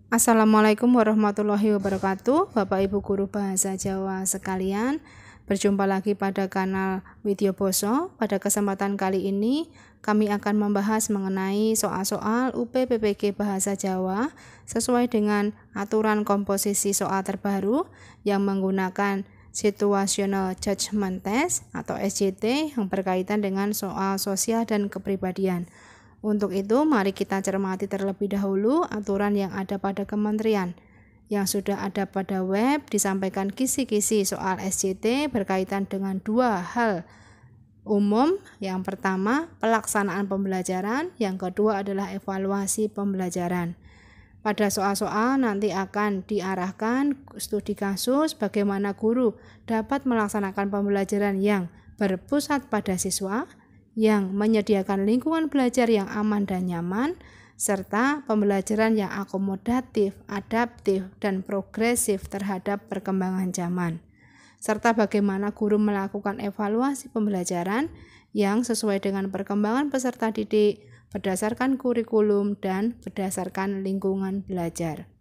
Assalamualaikum warahmatullahi wabarakatuh, Bapak Ibu Guru Bahasa Jawa sekalian. Berjumpa lagi pada kanal Widyoboso. Pada kesempatan kali ini, kami akan membahas mengenai soal-soal UP PPG Bahasa Jawa sesuai dengan aturan komposisi soal terbaru yang menggunakan Situational Judgment Test atau SJT yang berkaitan dengan soal sosial dan kepribadian. Untuk itu, mari kita cermati terlebih dahulu aturan yang ada pada kementerian. Yang sudah ada pada web disampaikan kisi-kisi soal SJT berkaitan dengan dua hal umum. Yang pertama, pelaksanaan pembelajaran. Yang kedua adalah evaluasi pembelajaran. Pada soal-soal nanti akan diarahkan studi kasus bagaimana guru dapat melaksanakan pembelajaran yang berpusat pada siswa, yang menyediakan lingkungan belajar yang aman dan nyaman, serta pembelajaran yang akomodatif, adaptif, dan progresif terhadap perkembangan zaman, serta bagaimana guru melakukan evaluasi pembelajaran yang sesuai dengan perkembangan peserta didik berdasarkan kurikulum dan berdasarkan lingkungan belajar.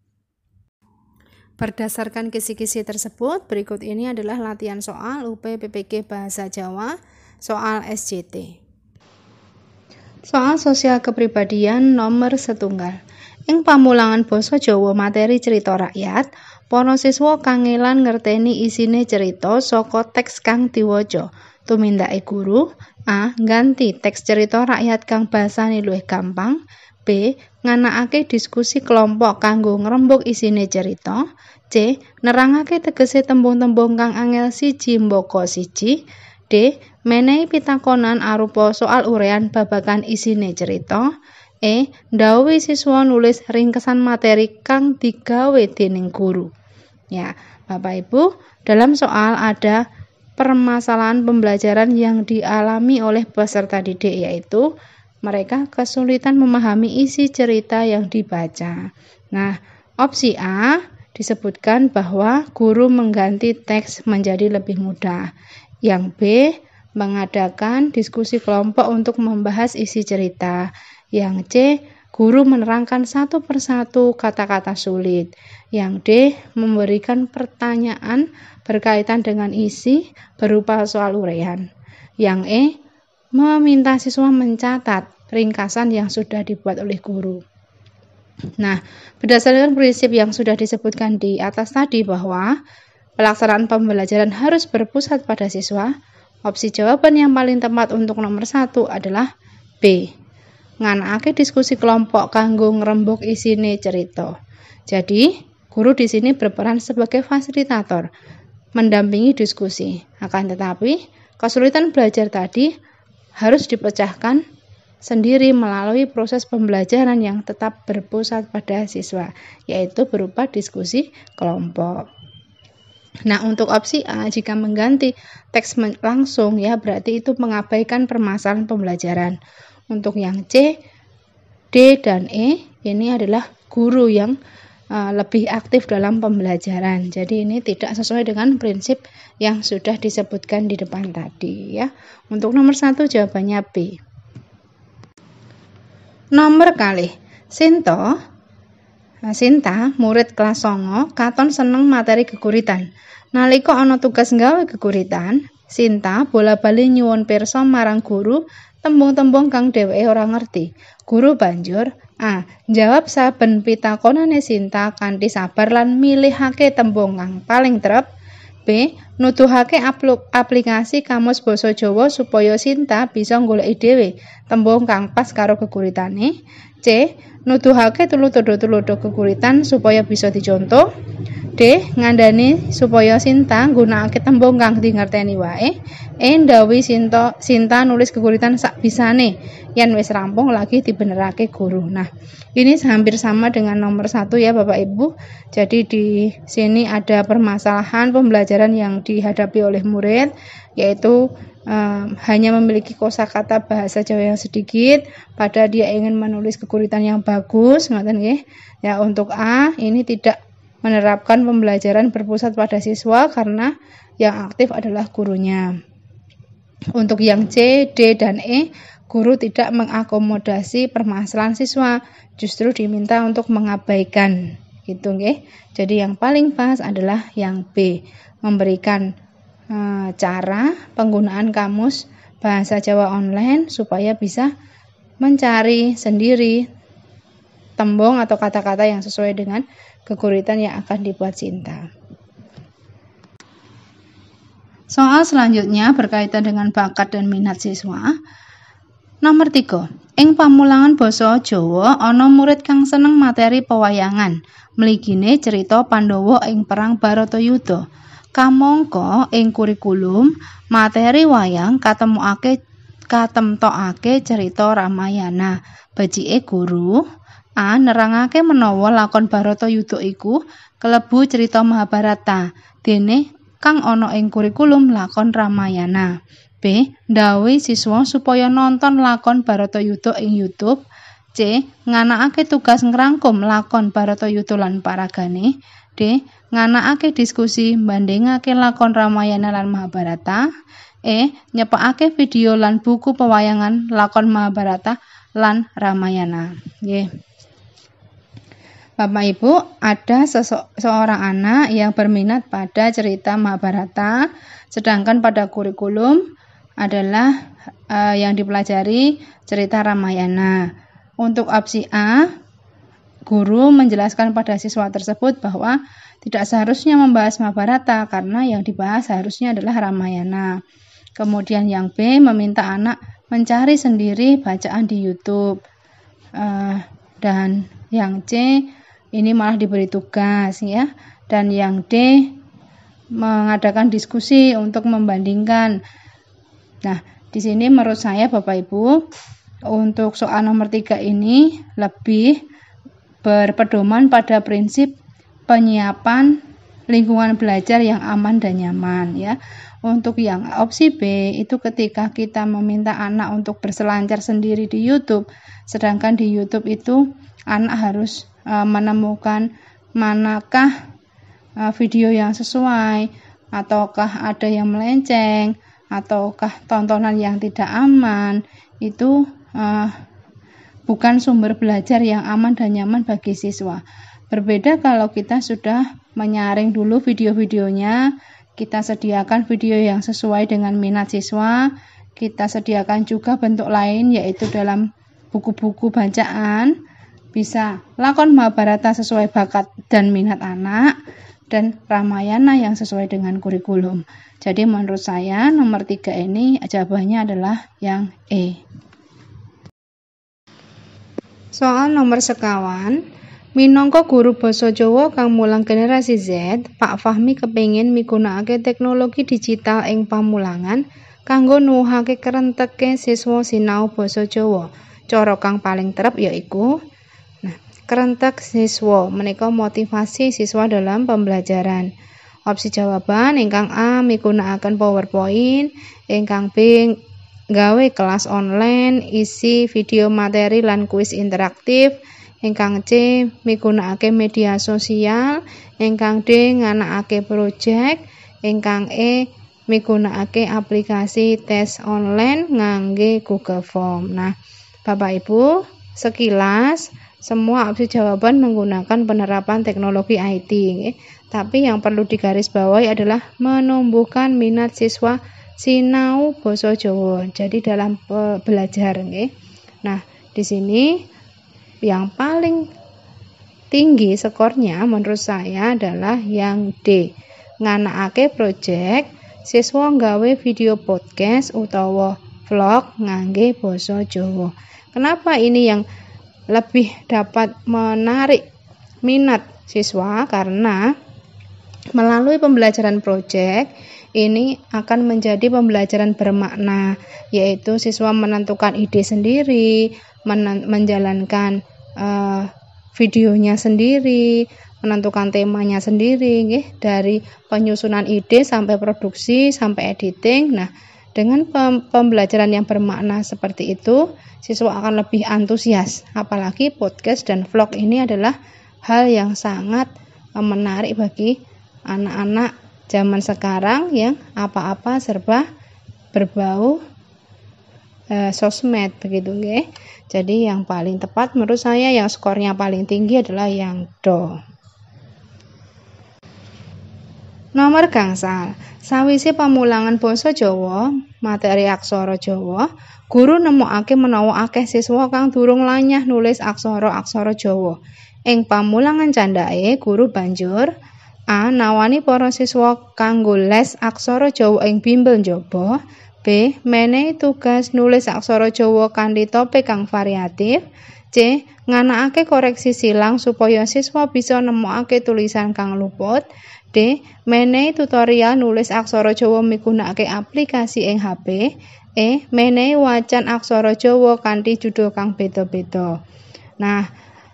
Berdasarkan kisi-kisi tersebut, berikut ini adalah latihan soal UP PPG Bahasa Jawa, soal SJT. Soal sosial kepribadian nomor 1. Ing pamulangan basa Jawa materi cerita rakyat, para siswa kangelan ngerteni isine cerita saka teks kang diwaca. Tumindake guru: A. Ngganti teks cerita rakyat kang basane luwih gampang. B. Nganakake diskusi kelompok kanggo ngrembug isine cerita. C. Nerangake tegese tembung-tembung kang angel siji mbaka siji. D. Menehi pitakonan arupa soal urean babagan isine cerita. E. Ndhawuhi siswa nulis ringkesan materi kang digawe dening guru. Ya, Bapak Ibu, dalam soal ada permasalahan pembelajaran yang dialami oleh peserta didik, yaitu mereka kesulitan memahami isi cerita yang dibaca. Nah, opsi A disebutkan bahwa guru mengganti teks menjadi lebih mudah. Yang B, mengadakan diskusi kelompok untuk membahas isi cerita. Yang C, guru menerangkan satu persatu kata-kata sulit. Yang D, memberikan pertanyaan berkaitan dengan isi berupa soal urean. Yang E, meminta siswa mencatat ringkasan yang sudah dibuat oleh guru. Nah, berdasarkan prinsip yang sudah disebutkan di atas tadi bahwa pelaksanaan pembelajaran harus berpusat pada siswa, opsi jawaban yang paling tepat untuk nomor 1 adalah B. Nganakake diskusi kelompok kanggo ngrembug isine cerita. Jadi, guru di sini berperan sebagai fasilitator, mendampingi diskusi. Akan tetapi, kesulitan belajar tadi harus dipecahkan sendiri melalui proses pembelajaran yang tetap berpusat pada siswa, yaitu berupa diskusi kelompok. Nah, untuk opsi A, jika mengganti teks langsung, ya berarti itu mengabaikan permasalahan pembelajaran. Untuk yang C, D, dan E, ini adalah guru yang lebih aktif dalam pembelajaran. Jadi ini tidak sesuai dengan prinsip yang sudah disebutkan di depan tadi, ya. Untuk nomor 1 jawabannya B. Nomor kalih, Sinta, murid kelas 9, katon seneng materi geguritan. Nalika ana tugas nggawe geguritan, Sinta bola-bali nyuwun pirsa marang guru tembung-tembung kang dheweke ora ngerti. Guru banjur A. Jawab saben pitakonane Sinta kanthi sabar lan milihake tembung kang paling trep. B. Nuduhake aplikasi kamus basa Jawa supaya Sinta bisa nggoleki dhewe tembung kang pas karo geguritane. C. Nuduhake tuladha-tuladha geguritan supaya bisa dicontoh. D. Ngandani supaya Sinta nggunakake tembung kang dingerteni wae. E. Ndhawuhi Sinta nulis geguritan sak bisane. Yen wis rampung lagi dibenerake guru. Nah, ini hampir sama dengan nomor 1 ya Bapak Ibu. Jadi di sini ada permasalahan pembelajaran yang dihadapi oleh murid, yaitu hanya memiliki kosakata bahasa Jawa yang sedikit, padahal dia ingin menulis geguritan yang bagus, ngoten nggih. Ya, untuk A ini tidak menerapkan pembelajaran berpusat pada siswa karena yang aktif adalah gurunya. Untuk yang C, D, dan E, guru tidak mengakomodasi permasalahan siswa, justru diminta untuk mengabaikan Gitu nggih. Jadi yang paling pas adalah yang B, memberikan cara penggunaan kamus bahasa Jawa online supaya bisa mencari sendiri tembung atau kata-kata yang sesuai dengan keguritan yang akan dibuat Cinta. Soal selanjutnya berkaitan dengan bakat dan minat siswa. Nomor 3. Ing pamulangan basa Jawa ana murid kang seneng materi pewayangan. Mligine cerita Pandhawa ing perang Baratayuda. Kamangka ing kurikulum materi wayang katemtokake cerita Ramayana. Becike guru A. Nerangake menawa lakon Baratayuda iku kelebu cerita Mahabharata. Dene kang ana ing kurikulum lakon Ramayana. B. Ndhawuhi siswa supaya nonton lakon Baratayuda ing YouTube. C. Nganakake tugas ngrangkum lakon Baratayuda lan paragane. D. Nganakake diskusi bandingake lakon Ramayana lan Mahabharata. E. Nyepakake video lan buku pewayangan lakon Mahabharata lan Ramayana. Bapak Ibu, ada seorang anak yang berminat pada cerita Mahabharata, sedangkan pada kurikulum adalah yang dipelajari cerita Ramayana. Untuk opsi A, guru menjelaskan pada siswa tersebut bahwa tidak seharusnya membahas Mahabharata karena yang dibahas harusnya adalah Ramayana. Kemudian yang B, meminta anak mencari sendiri bacaan di YouTube. Dan yang C, ini malah diberi tugas ya. Dan yang D, mengadakan diskusi untuk membandingkan. Nah, di sini menurut saya Bapak Ibu, untuk soal nomor 3 ini lebih berpedoman pada prinsip penyiapan lingkungan belajar yang aman dan nyaman ya. Untuk yang opsi B itu ketika kita meminta anak untuk berselancar sendiri di YouTube, sedangkan di YouTube itu anak harus menemukan manakah video yang sesuai, ataukah ada yang melenceng, ataukah tontonan yang tidak aman. Itu bukan sumber belajar yang aman dan nyaman bagi siswa. Berbeda kalau kita sudah menyaring dulu video-videonya, kita sediakan video yang sesuai dengan minat siswa, kita sediakan juga bentuk lain yaitu dalam buku-buku bacaan, bisa lakon Mahabharata sesuai bakat dan minat anak, dan Ramayana yang sesuai dengan kurikulum. Jadi menurut saya nomor 3 ini jawabannya adalah yang E. Soal nomor sekawan, minangka guru basa Jawa kang mulang generasi Z, Pak Fahmi kepengin migunakake teknologi digital ing pamulangan kanggo nuwuhake kerenteke siswa sinau basa Jawa. Cara kang paling trep yaiku kerentek siswa, menika motivasi siswa dalam pembelajaran. Opsi jawaban ingkang A migunakaken PowerPoint, ingkang B gawe kelas online isi video materi lan kuis interaktif, ingkang C migunakake media sosial, ingkang D nganakake project, ingkang E migunakake aplikasi tes online ngangge Google Form. Nah, Bapak Ibu, sekilas semua opsi jawaban menggunakan penerapan teknologi IT. Tapi yang perlu digarisbawahi adalah menumbuhkan minat siswa sinau basa Jawa. Jadi dalam belajar. Nah, di sini yang paling tinggi skornya menurut saya adalah yang D. Nganakake project, siswa nggawe video podcast utawa vlog ngangge basa Jawa. Kenapa ini yang lebih dapat menarik minat siswa? Karena melalui pembelajaran proyek ini akan menjadi pembelajaran bermakna, yaitu siswa menentukan ide sendiri, menjalankan videonya sendiri, menentukan temanya sendiri, dari penyusunan ide sampai produksi sampai editing. Nah, dengan pembelajaran yang bermakna seperti itu, siswa akan lebih antusias. Apalagi podcast dan vlog ini adalah hal yang sangat menarik bagi anak-anak zaman sekarang yang apa-apa serba berbau sosmed begitu nggih. Jadi yang paling tepat menurut saya yang skornya paling tinggi adalah yang do. Nomor gangsal, sawise pamulangan basa Jawa, materi aksara Jawa, guru nemokake menawa akeh siswa kang durung lanyah nulis aksara-aksara Jawa. Ing pamulangan candhake, guru banjur A. Nawani para siswa kanggo les aksara Jawa ing bimbel njaba. B. Menehi tugas nulis aksara Jawa kanthi topik kang variatif. C. Nganakake koreksi silang supaya siswa bisa nemokake tulisan kang luput. D. Menehi tutorial nulis aksara Jawa migunakake aplikasi ing HP. E. Menehi wacan aksara Jawa kanthi judul kang beda-beda. Nah,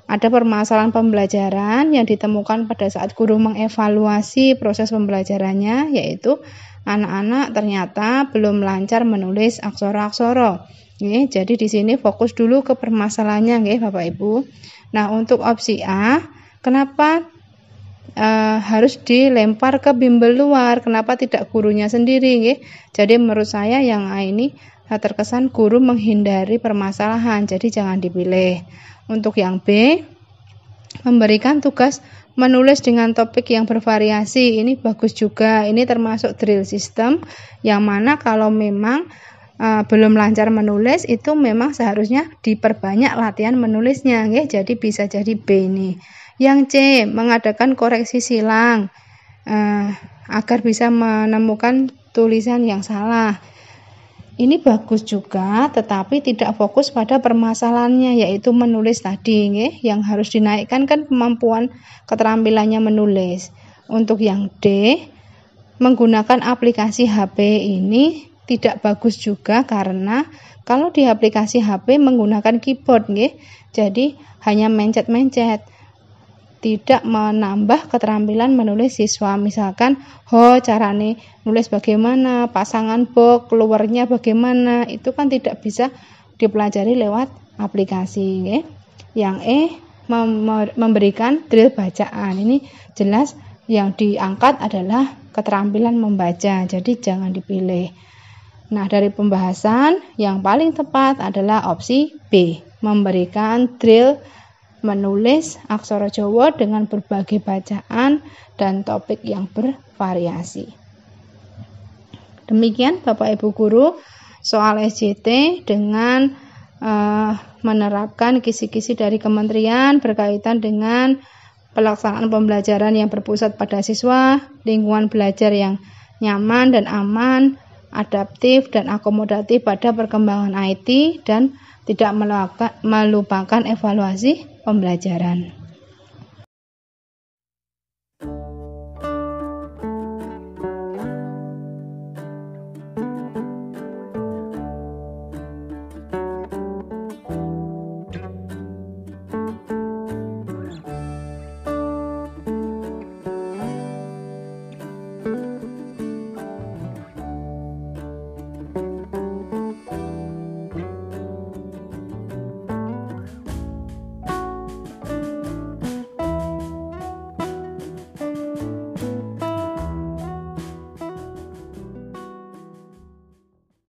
ada permasalahan pembelajaran yang ditemukan pada saat guru mengevaluasi proses pembelajarannya, yaitu anak-anak ternyata belum lancar menulis aksara-aksara. Jadi di sini fokus dulu ke permasalahannya, Bapak Ibu. Nah, untuk opsi A, kenapa harus dilempar ke bimbel luar? Kenapa tidak gurunya sendiri? Jadi menurut saya yang A ini terkesan guru menghindari permasalahan, jadi jangan dipilih. Untuk yang B, memberikan tugas menulis dengan topik yang bervariasi, ini bagus juga. Ini termasuk drill system, yang mana kalau memang belum lancar menulis, itu memang seharusnya diperbanyak latihan menulisnya, jadi bisa jadi B ini. Yang C, mengadakan koreksi silang agar bisa menemukan tulisan yang salah. Ini bagus juga, tetapi tidak fokus pada permasalahannya, yaitu menulis tadi, yang harus dinaikkan kan kemampuan keterampilannya menulis. Untuk yang D, menggunakan aplikasi HP ini tidak bagus juga, karena kalau di aplikasi HP menggunakan keyboard, jadi hanya mencet-mencet, tidak menambah keterampilan menulis siswa. Misalkan, carane nulis bagaimana, pasangan box, keluarnya bagaimana, itu kan tidak bisa dipelajari lewat aplikasi. Yang E, memberikan drill bacaan. Ini jelas yang diangkat adalah keterampilan membaca, jadi jangan dipilih. Nah, dari pembahasan yang paling tepat adalah opsi B, memberikan drill menulis aksara Jawa dengan berbagai bacaan dan topik yang bervariasi. Demikian Bapak Ibu Guru soal SJT dengan menerapkan kisi-kisi dari kementerian berkaitan dengan pelaksanaan pembelajaran yang berpusat pada siswa, lingkungan belajar yang nyaman dan aman, adaptif dan akomodatif pada perkembangan IT, dan tidak melupakan evaluasi pembelajaran.